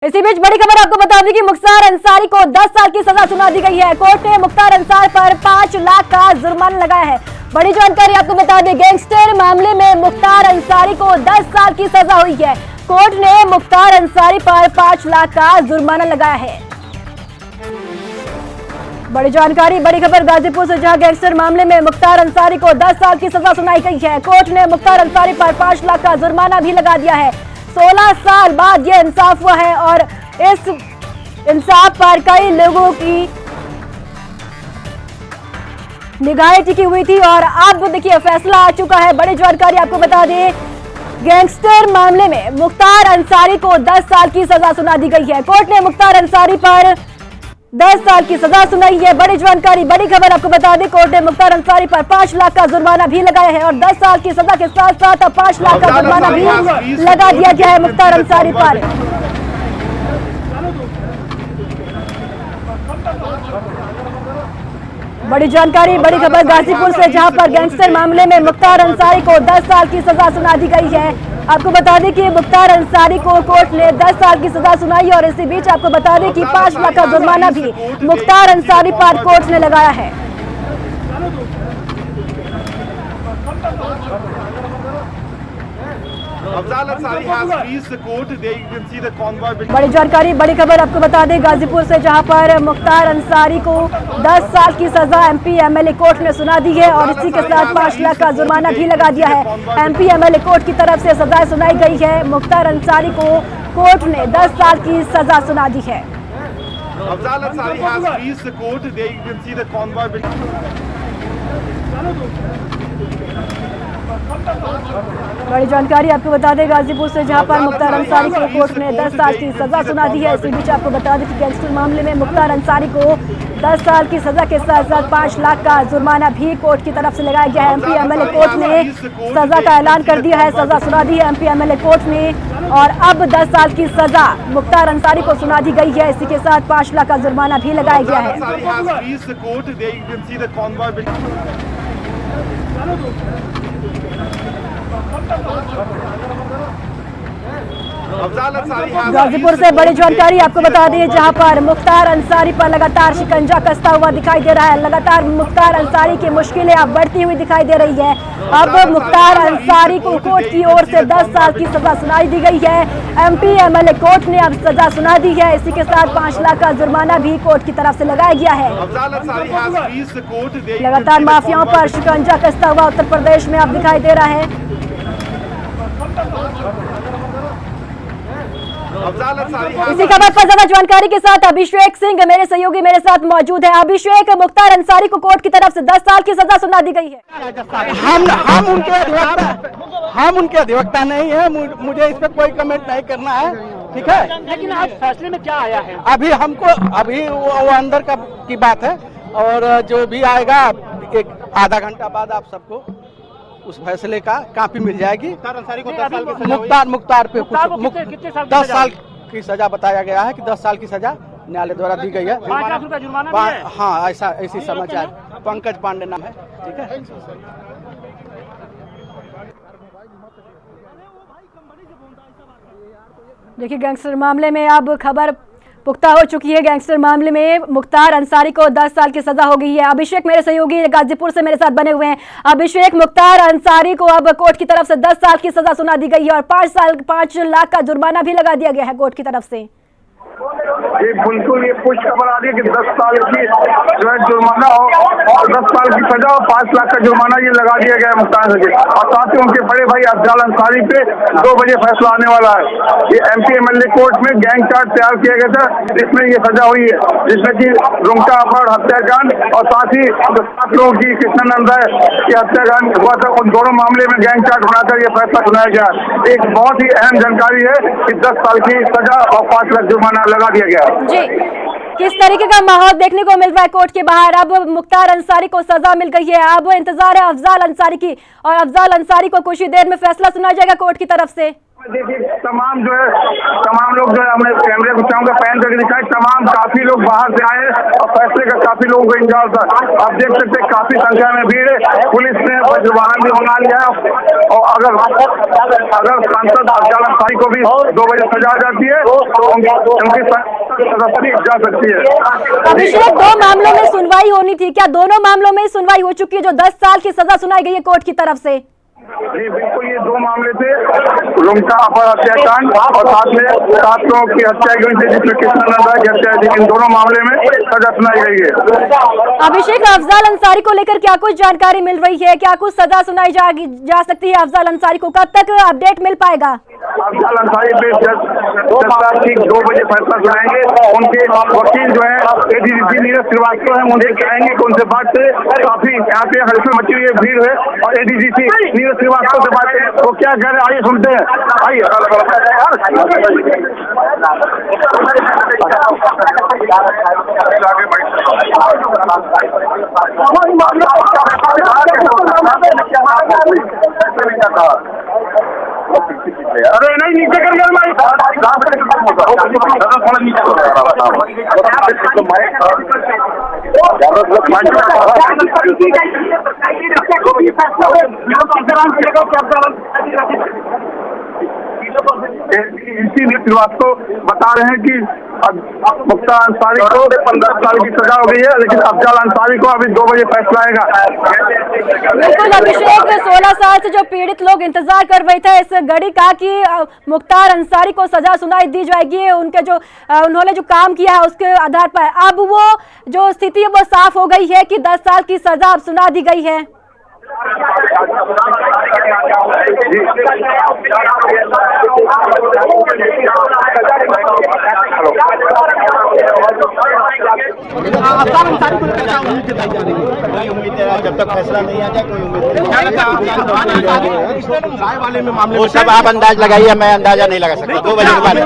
इसी बीच बड़ी खबर आपको बता दें कि मुख्तार अंसारी को 10 साल की सजा सुना दी गई है। कोर्ट ने मुख्तार अंसारी पर 5 लाख का जुर्माना लगाया है। बड़ी जानकारी आपको बता दें, गैंगस्टर मामले में मुख्तार अंसारी को 10 साल की सजा हुई है। कोर्ट ने मुख्तार अंसारी पर 5 लाख का जुर्माना लगाया है। बड़ी जानकारी, बड़ी खबर गाजीपुर से, जहां गैंगस्टर मामले में मुख्तार अंसारी को 10 साल की सजा सुनाई गई है। कोर्ट ने मुख्तार अंसारी पर 5 लाख का जुर्माना भी लगा दिया है। 16 साल बाद यह इंसाफ हुआ है और इस इंसाफ पर कई लोगों की निगाहें टिकी हुई थी और अब देखिए फैसला आ चुका है। बड़ी जानकारी आपको बता दें, गैंगस्टर मामले में मुख्तार अंसारी को 10 साल की सजा सुना दी गई है। कोर्ट ने मुख्तार अंसारी पर 10 साल की सजा सुनाई है। बड़ी जानकारी, बड़ी खबर आपको बता दें, कोर्ट ने मुख्तार अंसारी पर 5 लाख का जुर्माना भी लगाया है और 10 साल की सजा के साथ साथ अब 5 लाख का जुर्माना भी लगा दिया गया है मुख्तार अंसारी पर। बड़ी जानकारी, बड़ी खबर गाजीपुर से, जहां पर गैंगस्टर मामले में मुख्तार अंसारी को 10 साल की सजा सुना दी गई है। आपको बता दें कि मुख्तार अंसारी को कोर्ट ने 10 साल की सजा सुनाई और इसी बीच आपको बता दें कि 5 लाख का जुर्माना भी मुख्तार अंसारी पर कोर्ट ने लगाया है। बड़ी जानकारी, बड़ी खबर आपको बता दें गाजीपुर से, जहां पर मुख्तार अंसारी को 10 साल की सजा एमपी एमएलए कोर्ट ने सुना दी है और इसी के साथ 5 लाख का जुर्माना भी लगा दिया है। एमपी एमएलए कोर्ट की तरफ से सजा सुनाई गई है। मुख्तार अंसारी को कोर्ट ने 10 साल की सजा सुना दी है। बड़ी जानकारी आपको बता दें गाजीपुर से, जहां पर मुख्तार अंसारी को कोर्ट ने 10 साल की सजा सुना दी है। इसी बीच आपको बता दें कि गैंगस्टर मामले में मुख्तार अंसारी को 10 साल की सजा के साथ साथ 5 लाख का जुर्माना भी कोर्ट की तरफ से लगाया गया है। एमपी एमएलए कोर्ट ने सजा का ऐलान कर दिया है, सजा सुना दी है एमपी एमएलए कोर्ट ने और अब 10 साल की सजा मुख्तार अंसारी को सुना दी गई है। इसी के साथ 5 लाख का जुर्माना भी लगाया गया है। गाजीपुर से बड़ी जानकारी आपको बता दें, जहां पर मुख्तार अंसारी पर लगातार शिकंजा कसता हुआ दिखाई दे रहा है। लगातार मुख्तार अंसारी की मुश्किलें अब बढ़ती हुई दिखाई दे रही है। अब मुख्तार अंसारी को कोर्ट की ओर से 10 साल की सजा सुनाई दी गई है। एमपी एमएलए कोर्ट ने अब सजा सुना दी है। इसी के साथ 5 लाख का जुर्माना भी कोर्ट की तरफ से लगाया गया है। लगातार माफियाओं पर शिकंजा कसता हुआ उत्तर प्रदेश में अब दिखाई दे रहा है। इसी खबर पर ज्यादा जानकारी के साथ अभिषेक सिंह मेरे सहयोगी मेरे साथ मौजूद है। अभिषेक, मुख्तार अंसारी को कोर्ट की तरफ से 10 साल की सजा सुना दी गई है। हम उनके अधिवक्ता नहीं है, मुझे इस पर कोई कमेंट नहीं करना है, ठीक है। लेकिन आज फैसले में क्या आया है? अभी वो अंदर की बात है और जो भी आएगा एक आधा घंटा बाद आप सबको उस फैसले का कापी मिल जाएगी। मुख्तार अंसारी को 10 साल की सजा मुख्तार पे कितने साल 10 साल की सजा बताया गया है कि 10 साल की सजा न्यायालय द्वारा दी गई है। 5 लाख रुपया जुर्माना भी है। हाँ, ऐसी समाचार। पंकज पांडे नाम है, ठीक है। देखिए, गैंगस्टर मामले में अब खबर पुख्ता हो चुकी है। गैंगस्टर मामले में मुख्तार अंसारी को 10 साल की सजा हो गई है। अभिषेक मेरे सहयोगी गाजीपुर से मेरे साथ बने हुए हैं। अभिषेक, मुख्तार अंसारी को अब कोर्ट की तरफ से 10 साल की सजा सुना दी गई है और 5 लाख का जुर्माना भी लगा दिया गया है कोर्ट की तरफ से। ये बिल्कुल ये पुष्ट खबर आ रही है कि 10 साल की जो है जुर्माना और 10 साल की सजा और 5 लाख का जुर्माना ये लगा दिया गया है मुख्तार से। और साथ ही उनके बड़े भाई अफजाल अंसारी पे 2 बजे फैसला आने वाला है। ये एमपी एमएलए कोर्ट में गैंग चार्ट तैयार किया गया था, जिसमें ये सजा हुई है, जिसमें की रुंगटा अपहरण हत्याकांड और साथ ही 7 लोगों की कृष्णानंद राय की हत्याकांड हुआ था, उन दोनों मामले में गैंग चार्ट बनाकर ये फैसला सुनाया गया। एक बहुत ही अहम जानकारी है कि 10 साल की सजा और 5 लाख जुर्माना लगा दिया गया जी। किस तरीके का माहौल देखने को मिल रहा है कोर्ट के बाहर? अब मुख्तार अंसारी को सजा मिल गई है, अब इंतजार है अफजाल अंसारी की और अफजाल अंसारी को कुछ ही देर में फैसला सुनाया जाएगा कोर्ट की तरफ से। देखिए तमाम लोग जो है हमने कैमरे को चाहूंगा पैन करके दिखाए, तमाम काफी लोग बाहर से आए और फैसले का काफी लोगों को इंतजार था। आप देख सकते हैं काफी संख्या में भीड़ है। पुलिस ने वाहन भी मंगा लिया है और अगर सांसद अफजाल अंसारी को भी 2 बजे सजा जाती है तो उनकी सदस्यता जा सकती है। अभिषेक, 2 मामलों में सुनवाई होनी थी, क्या दोनों मामलों में सुनवाई हो चुकी है जो 10 साल की सजा सुनाई गई है कोर्ट की तरफ से? जी बिल्कुल, ये 2 मामले थे, रुंगटा अपर हत्याकांड और साथ में 7 लोगों की हत्या हुई थी जिसमें कृष्णानंदा की हत्या थी। इन दोनों मामले में सजा सुनाई गई है। अभिषेक, अफजाल अंसारी को लेकर क्या कुछ जानकारी मिल रही है? क्या कुछ सजा सुनाई जा सकती है अफजाल अंसारी को? कब तक अपडेट मिल पाएगा? अफजाल अंसारी पे ठीक 2 बजे फैसला सुनाएंगे। उनके वकील जो है एडीजीपी नीरज श्रीवास्तव है, उनसे कहेंगे कि उनसे बात से काफी यहाँ पे हल्फी मची हुई है, भीड़ है और एडीजीपी नीरज श्रीवास्तव से बात करें वो क्या कह रहे हैं, आइए सुनते हैं। आइए अरे नहीं नीचे कर इसी श्रीवास्तव बता रहे हैं कि मुख्तार अंसारी को 15 साल की सजा हो गई है, लेकिन अफजाल अंसारी को अभी 2 बजे फैसला आएगा। बिल्कुल अभिषेक, 16 साल से जो पीड़ित लोग इंतजार कर रहे थे इस घड़ी का कि मुख्तार अंसारी को सजा सुनाई दी जाएगी, उनके जो उन्होंने जो काम किया है उसके आधार पर अब वो जो स्थिति है वो साफ हो गई है कि 10 साल की सजा अब सुना दी गई है। जब तक फैसला नहीं आ जाए कोई उम्मीद वो सब आप अंदाज लगाइए, मैं अंदाजा नहीं लगा सकता। 2 बजे के बाद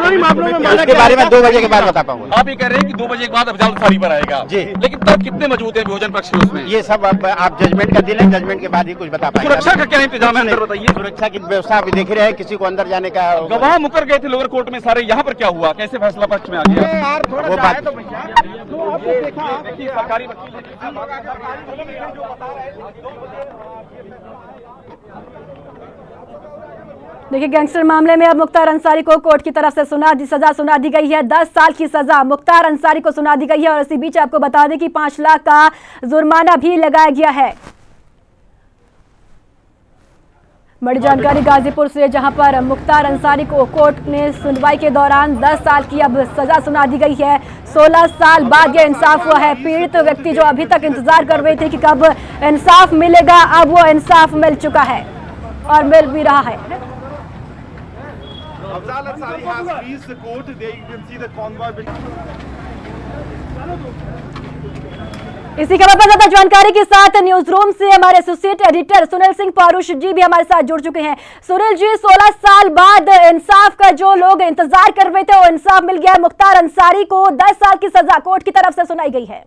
उसके बारे में 2 बजे के बाद बता पाऊंगा। आप ये कह रहे हैं कि 2 बजे के बाद अफजाल अंसारी पर आएगा जी, लेकिन तब कितने मौजूद है भोजन पक्ष उसमें? ये सब आप जजमेंट का दिन है, जजमेंट के बाद ही कुछ बता पाएंगे। सुरक्षा का क्या इंतजाम है बताइए? सुरक्षा की व्यवस्था अभी देख रहे हैं, किसी को अंदर जाने का। गवाह मुकर गए थे लोअर कोर्ट में सारे, यहाँ पर क्या हुआ, कैसे फैसला पक्ष में आ गया? वो बात सरकारी वकील देखिए, गैंगस्टर मामले में अब मुख्तार अंसारी को कोर्ट की तरफ से सजा सुना दी गई है। 10 साल की सजा मुख्तार अंसारी को सुना दी गई है और इसी बीच आपको बता दें कि 5 लाख का जुर्माना भी लगाया गया है। बड़ी जानकारी गाजीपुर से, जहां पर मुख्तार अंसारी को कोर्ट ने सुनवाई के दौरान 10 साल की अब सजा सुना दी गई है। 16 साल बाद यह इंसाफ हुआ है। पीड़ित व्यक्ति जो अभी तक इंतजार कर रहे थे कि कब इंसाफ मिलेगा, अब वो इंसाफ मिल चुका है और मिल भी रहा है। Afzal Ansari has reached the court. There you can see the convoy. इसी खबर पर ज्यादा जानकारी के साथ न्यूज रूम से हमारे एसोसिएट एडिटर सुनील सिंह पारुष जी भी हमारे साथ जुड़ चुके हैं। सुनील जी, 16 साल बाद इंसाफ का जो लोग इंतजार कर रहे थे वो इंसाफ मिल गया। मुख्तार अंसारी को 10 साल की सजा कोर्ट की तरफ से सुनाई गई है।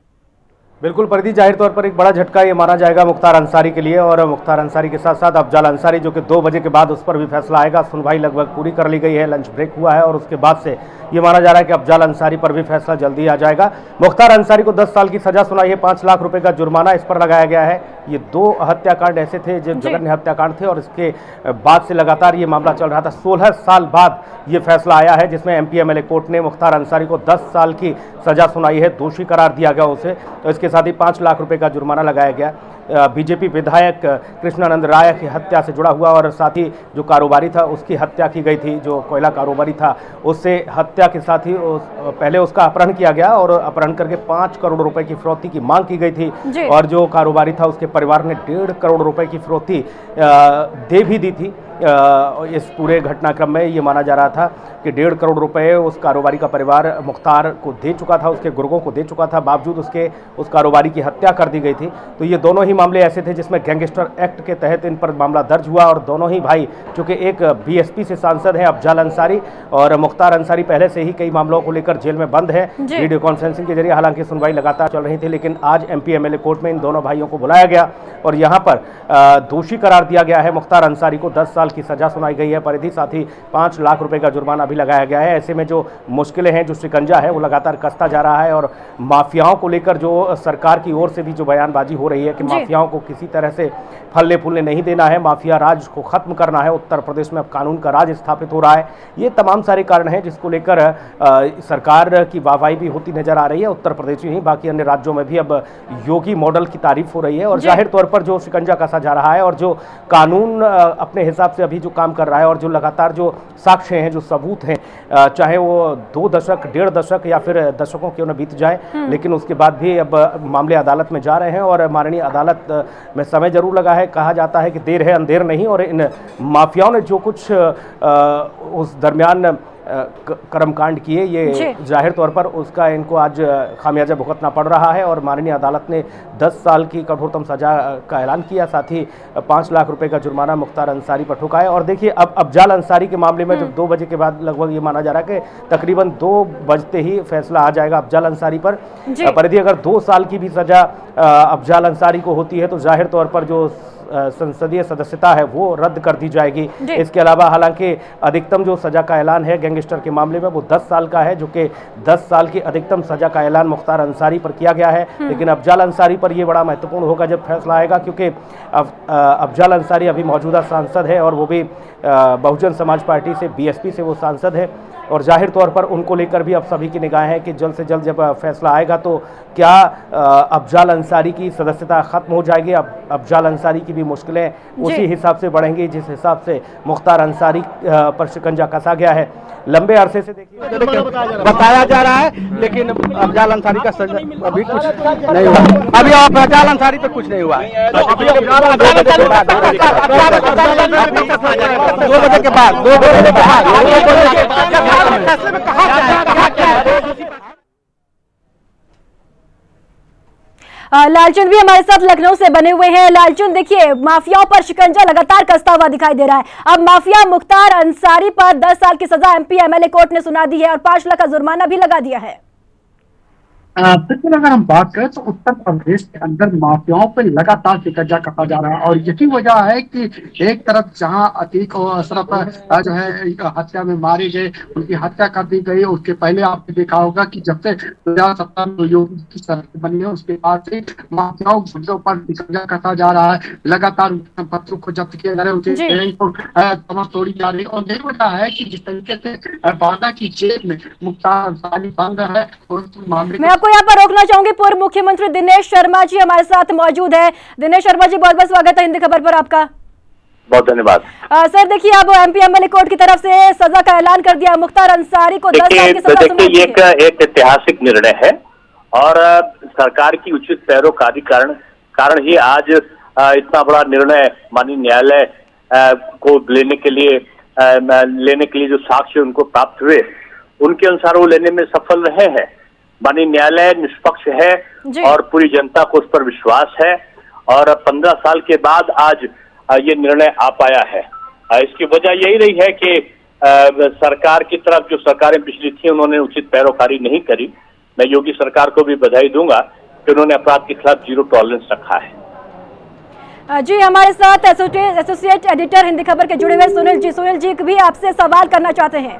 बिल्कुल परिधि, जाहिर तौर पर एक बड़ा झटका ये माना जाएगा मुख्तार अंसारी के लिए, और मुख्तार अंसारी के साथ साथ अफजाल अंसारी जो कि 2 बजे के बाद उस पर भी फैसला आएगा। सुनवाई लगभग पूरी कर ली गई है, लंच ब्रेक हुआ है और उसके बाद से ये माना जा रहा है कि अफजाल अंसारी पर भी फैसला जल्दी आ जाएगा। मुख्तार अंसारी को 10 साल की सजा सुनाई है, 5 लाख रुपए का जुर्माना इस पर लगाया गया है। ये 2 हत्याकांड ऐसे थे जो जघन्य हत्याकांड थे और इसके बाद से लगातार ये मामला चल रहा था। 16 साल बाद ये फैसला आया है जिसमें एमपी एमएलए कोर्ट ने मुख्तार अंसारी को 10 साल की सजा सुनाई है, दोषी करार दिया गया उसे। तो इसके साथ ही 5 लाख रुपए का जुर्माना लगाया गया। बीजेपी विधायक कृष्णानंद राय की हत्या से जुड़ा हुआ और साथ ही जो कारोबारी था उसकी हत्या की गई थी, जो कोयला कारोबारी था उससे हत्या के साथ ही पहले उसका अपहरण किया गया और अपहरण करके 5 करोड़ रुपए की फिरौती की मांग की गई थी और जो कारोबारी था उसके परिवार ने 1.5 करोड़ रुपए की फिरौती दे भी दी थी। इस पूरे घटनाक्रम में ये माना जा रहा था कि 1.5 करोड़ रुपए उस कारोबारी का परिवार मुख्तार को दे चुका था, उसके गुर्गों को दे चुका था, बावजूद उसके उस कारोबारी की हत्या कर दी गई थी। तो ये दोनों ही मामले ऐसे थे जिसमें गैंगस्टर एक्ट के तहत इन पर मामला दर्ज हुआ और दोनों ही भाई, चूंकि एक बीएसपी से सांसद हैं अफजाल अंसारी और मुख्तार अंसारी पहले से ही कई मामलों को लेकर जेल में बंद है वीडियो कॉन्फ्रेंसिंग के जरिए। हालांकि सुनवाई लगातार चल रही थी, लेकिन आज एमपी एमएलए कोर्ट में इन दोनों भाइयों को बुलाया गया और यहाँ पर दोषी करार दिया गया है मुख्तार अंसारी को 10 साल साल की सजा सुनाई गई है परिधि, साथ ही 5 लाख रुपए का जुर्माना भी लगाया गया है। ऐसे में जो मुश्किलें हैं, जो शिकंजा है, वो लगातार कसता जा रहा है और माफियाओं को लेकर जो सरकार की ओर से भी जो बयानबाजी हो रही है कि माफियाओं को किसी तरह से फलने फूलने नहीं देना है, माफिया राज को खत्म करना है, उत्तर प्रदेश में अब कानून का राज स्थापित हो रहा है। ये तमाम सारे कारण हैं जिसको लेकर सरकार की वाहवाही भी होती नजर आ रही है। उत्तर प्रदेश ही नहीं, बाकी अन्य राज्यों में भी अब योगी मॉडल की तारीफ हो रही है और जाहिर तौर पर जो शिकंजा कसा जा रहा है और जो कानून अपने हिसाब से अभी जो काम कर रहा है और जो लगातार जो साक्ष्य हैं, जो सबूत हैं, चाहे वो 2 दशक, 1.5 दशक या फिर दशकों क्यों न बीत जाए, लेकिन उसके बाद भी अब मामले अदालत में जा रहे हैं और माननीय अदालत में समय जरूर लगा है। कहा जाता है कि देर है अंधेर नहीं, और इन माफियाओं ने जो कुछ उस दरमियान कर्मकांड किए, ये जाहिर तौर पर उसका इनको आज खामियाजा भुगतना पड़ रहा है और माननीय अदालत ने 10 साल की कठोरतम सजा का ऐलान किया, साथ ही 5 लाख रुपए का जुर्माना मुख्तार अंसारी पर ठुकाया। और देखिए अब अफजाल अंसारी के मामले में जब 2 बजे के बाद लगभग ये माना जा रहा है कि तकरीबन 2 बजते ही फैसला आ जाएगा अफजाल अंसारी पर। परिधि अगर 2 साल की भी सजा अफजाल अंसारी को होती है तो जाहिर तौर पर जो संसदीय सदस्यता है वो रद्द कर दी जाएगी। इसके अलावा हालांकि अधिकतम जो सजा का ऐलान है गैंगस्टर के मामले में वो 10 साल का है, जो कि 10 साल की अधिकतम सजा का ऐलान मुख्तार अंसारी पर किया गया है। लेकिन अफजाल अंसारी पर ये बड़ा महत्वपूर्ण होगा जब फैसला आएगा, क्योंकि अफजाल अंसारी अभी मौजूदा सांसद है और वो भी बहुजन समाज पार्टी से, बीएसपी से वो सांसद है और जाहिर तौर पर उनको लेकर भी अब सभी की निगाहें हैं कि जल्द से जल्द जब फैसला आएगा तो क्या अफजाल अंसारी की सदस्यता खत्म हो जाएगी, अफजाल अंसारी की भी मुश्किलें उसी हिसाब से बढ़ेंगी जिस हिसाब से मुख्तार अंसारी पर शिकंजा कसा गया है लंबे अरसे से। देखिए बताया जा रहा है, लेकिन अफजाल अंसारी का सजा अभी कुछ नहीं हुआ, अभी अफजाल अंसारी पे कुछ नहीं हुआ है। 2 बजे के बाद 2 बजे के लालचंद भी हमारे साथ लखनऊ से बने हुए हैं। लालचंद, देखिए माफियाओं पर शिकंजा लगातार कसता हुआ दिखाई दे रहा है। अब माफिया मुख्तार अंसारी पर 10 साल की सजा एमपी एमएलए कोर्ट ने सुना दी है और 5 लाख का जुर्माना भी लगा दिया है। बिल्कुल, अगर हम बात करें तो उत्तर प्रदेश के अंदर माफियाओं पर लगातार शिकंजा कसा जा रहा है और यही वजह है कि एक तरफ जहां अतीक और अशरफ जो है हत्या में मारे गए, उनकी हत्या कर दी गई। उसके पहले आपने देखा होगा कि जब से 2017 में योगी की सरकार बनी है उसके बाद से माफियाओं गुंडों पर शिकंजा कसा जा रहा है। लगातार उनके संपत्तियों को जब्त किया जा रहा है, उनके तोड़ी जा रही है और यही वजह है कि जिस तरीके से बांदा की जेल में मुख्तार अंसारी बंद है और मैं आपको यहाँ पर रोकना चाहूंगी। पूर्व मुख्यमंत्री दिनेश शर्मा जी हमारे साथ मौजूद है। दिनेश शर्मा जी, बहुत बहुत स्वागत है हिंदी खबर पर आपका। बहुत धन्यवाद। सर देखिए, अब एमपी एमएलए कोर्ट की तरफ से सजा का ऐलान कर दिया, मुख्तार अंसारी को 10 साल की सजा सुना दी है। ये एक ऐतिहासिक निर्णय है और सरकार की उचित पैरोकारी कारण ही आज इतना बड़ा निर्णय माननीय न्यायालय को लेने के लिए जो साक्ष्य उनको प्राप्त हुए उनके अनुसार वो लेने में सफल रहे हैं। माननीय न्यायालय निष्पक्ष है और पूरी जनता को उस पर विश्वास है और 15 साल के बाद आज ये निर्णय आ पाया है। इसकी वजह यही रही है कि सरकार की तरफ जो सरकारें पिछली थी उन्होंने उचित पैरोकारी नहीं करी। मैं योगी सरकार को भी बधाई दूंगा कि उन्होंने अपराध के खिलाफ 0 टॉलरेंस रखा है। जी, हमारे साथ एसोसिएट एडिटर हिंदी खबर के जुड़े हुए सुनील जी भी आपसे सवाल करना चाहते हैं।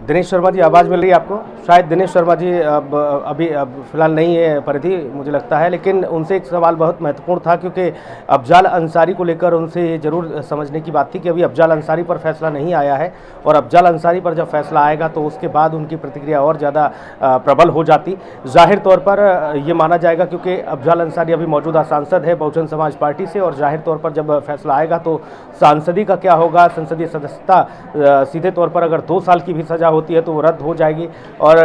दिनेश शर्मा जी, आवाज़ मिल रही है आपको? शायद दिनेश शर्मा जी अभी फिलहाल नहीं है परिधि, मुझे लगता है, लेकिन उनसे एक सवाल बहुत महत्वपूर्ण था क्योंकि अफजाल अंसारी को लेकर उनसे ये जरूर समझने की बात थी कि अभी अफजाल अंसारी पर फैसला नहीं आया है और अफजाल अंसारी पर जब फैसला आएगा तो उसके बाद उनकी प्रतिक्रिया और ज़्यादा प्रबल हो जाती। जाहिर तौर पर ये माना जाएगा क्योंकि अफजाल अंसारी अभी मौजूदा सांसद है बहुजन समाज पार्टी से और जाहिर तौर पर जब फैसला आएगा तो सांसदी का क्या होगा, संसदीय सदस्यता सीधे तौर पर अगर 2 साल की भी सजा होती है तो वो रद्द हो जाएगी और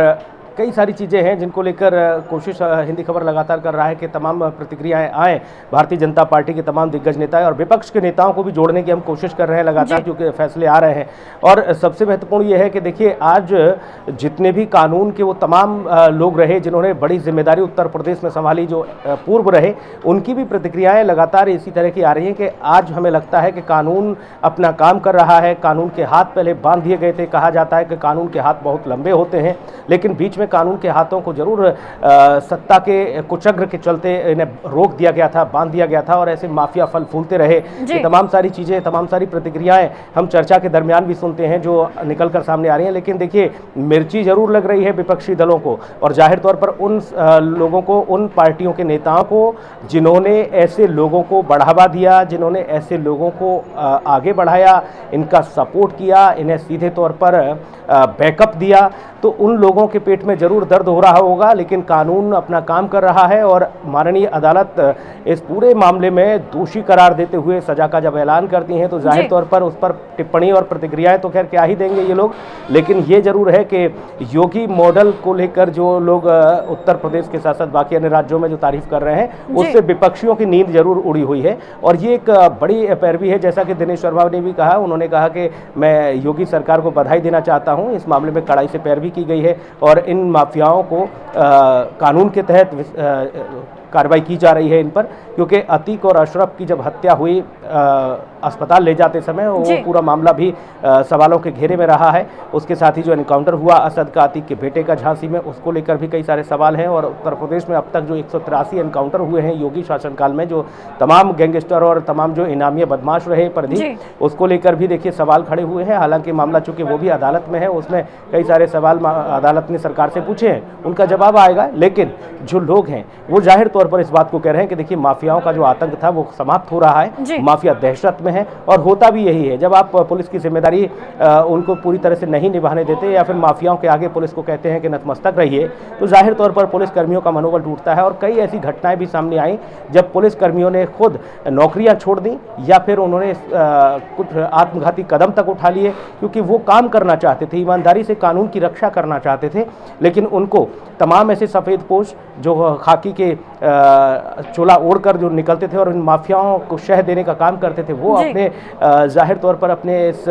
कई सारी चीज़ें हैं जिनको लेकर कोशिश हिंदी खबर लगातार कर रहा है कि तमाम प्रतिक्रियाएं आएँ। भारतीय जनता पार्टी के तमाम दिग्गज नेता और विपक्ष के नेताओं को भी जोड़ने की हम कोशिश कर रहे हैं लगातार क्योंकि फैसले आ रहे हैं। और सबसे महत्वपूर्ण ये है कि देखिए आज जितने भी कानून के वो तमाम लोग रहे जिन्होंने बड़ी जिम्मेदारी उत्तर प्रदेश में संभाली, जो पूर्व रहे, उनकी भी प्रतिक्रियाएँ लगातार इसी तरह की आ रही हैं कि आज हमें लगता है कि कानून अपना काम कर रहा है। कानून के हाथ पहले बांध दिए गए थे, कहा जाता है कि कानून के हाथ बहुत लंबे होते हैं, लेकिन बीच में कानून के हाथों को जरूर सत्ता के कुचक्र के चलते इन्हें रोक दिया गया था, बांध दिया गया था और ऐसे माफिया फल फूलते रहे। ये तमाम सारी चीज़ें, तमाम सारी प्रतिक्रियाएं हम चर्चा के दरमियान भी सुनते हैं जो निकल कर सामने आ रही हैं। लेकिन देखिए, मिर्ची जरूर लग रही है विपक्षी दलों को और जाहिर तौर पर उन लोगों को, उन पार्टियों के नेताओं को जिन्होंने ऐसे लोगों को बढ़ावा दिया, जिन्होंने ऐसे लोगों को आगे बढ़ाया, इनका सपोर्ट किया, इन्हें सीधे तौर पर बैकअप दिया, तो उन लोगों के पेट में जरूर दर्द हो रहा होगा। लेकिन कानून अपना काम कर रहा है और माननीय अदालत इस पूरे मामले में दोषी करार देते हुए सजा का जब ऐलान करती हैं तो जाहिर तौर पर उस पर टिप्पणी और प्रतिक्रियाएं तो खैर क्या ही देंगे ये लोग। लेकिन ये जरूर है कि योगी मॉडल को लेकर जो लोग उत्तर प्रदेश के साथ साथ बाकी अन्य राज्यों में जो तारीफ कर रहे हैं, उससे विपक्षियों की नींद जरूर उड़ी हुई है। और ये एक बड़ी पैरवी है, जैसा कि दिनेश शर्मा ने भी कहा। उन्होंने कहा कि मैं योगी सरकार को बधाई देना चाहता हूं, इस मामले में कड़ाई से पैरवी की गई है और इन माफियाओं को कानून के तहत कार्रवाई की जा रही है इन पर, क्योंकि अतीक और अशरफ की जब हत्या हुई अस्पताल ले जाते समय वो पूरा मामला भी सवालों के घेरे में रहा है। उसके साथ ही जो एनकाउंटर हुआ असद का अतीक के बेटे का झांसी में, उसको लेकर भी कई सारे सवाल हैं। और उत्तर प्रदेश में अब तक जो 183 एनकाउंटर हुए हैं योगी शासनकाल में, जो तमाम गैंगस्टर और तमाम जो इनामी बदमाश रहे प्रदीप, उसको लेकर भी देखिए सवाल खड़े हुए हैं। हालांकि मामला चूंकि वो भी अदालत में है, उसमें कई सारे सवाल अदालत ने सरकार से पूछे हैं, उनका जवाब आएगा। लेकिन जो लोग हैं वो जाहिर तौर पर इस बात को कह रहे हैं कि देखिए माफियाओं का जो आतंक था वो समाप्त हो रहा है, माफिया दहशत में है। और होता भी यही है, जब आप पुलिस की जिम्मेदारी उनको पूरी तरह से नहीं निभाने देते या फिर माफियाओं के आगे पुलिस को कहते हैं कि नतमस्तक रहिए, तो जाहिर तौर पर पुलिस कर्मियों का मनोबल टूटता है। और कई ऐसी घटनाएं भी सामने आई जब पुलिस कर्मियों ने खुद नौकरियां छोड़ दी या फिर उन्होंने कुछ आत्मघाती कदम तक उठा लिए, क्योंकि वो काम करना चाहते थे, ईमानदारी से कानून की रक्षा करना चाहते थे। लेकिन उनको तमाम ऐसे सफ़ेद पोश जो खाकी के चोला ओढ़कर जो निकलते थे और इन माफियाओं को शह देने का काम करते थे, वो अपने जाहिर तौर पर अपने इस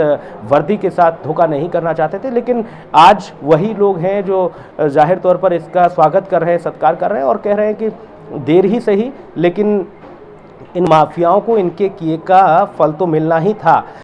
वर्दी के साथ धोखा नहीं करना चाहते थे। लेकिन आज वही लोग हैं जो जाहिर तौर पर इसका स्वागत कर रहे हैं, सत्कार कर रहे हैं और कह रहे हैं कि देर ही सही, लेकिन इन माफियाओं को इनके किए का फल तो मिलना ही था।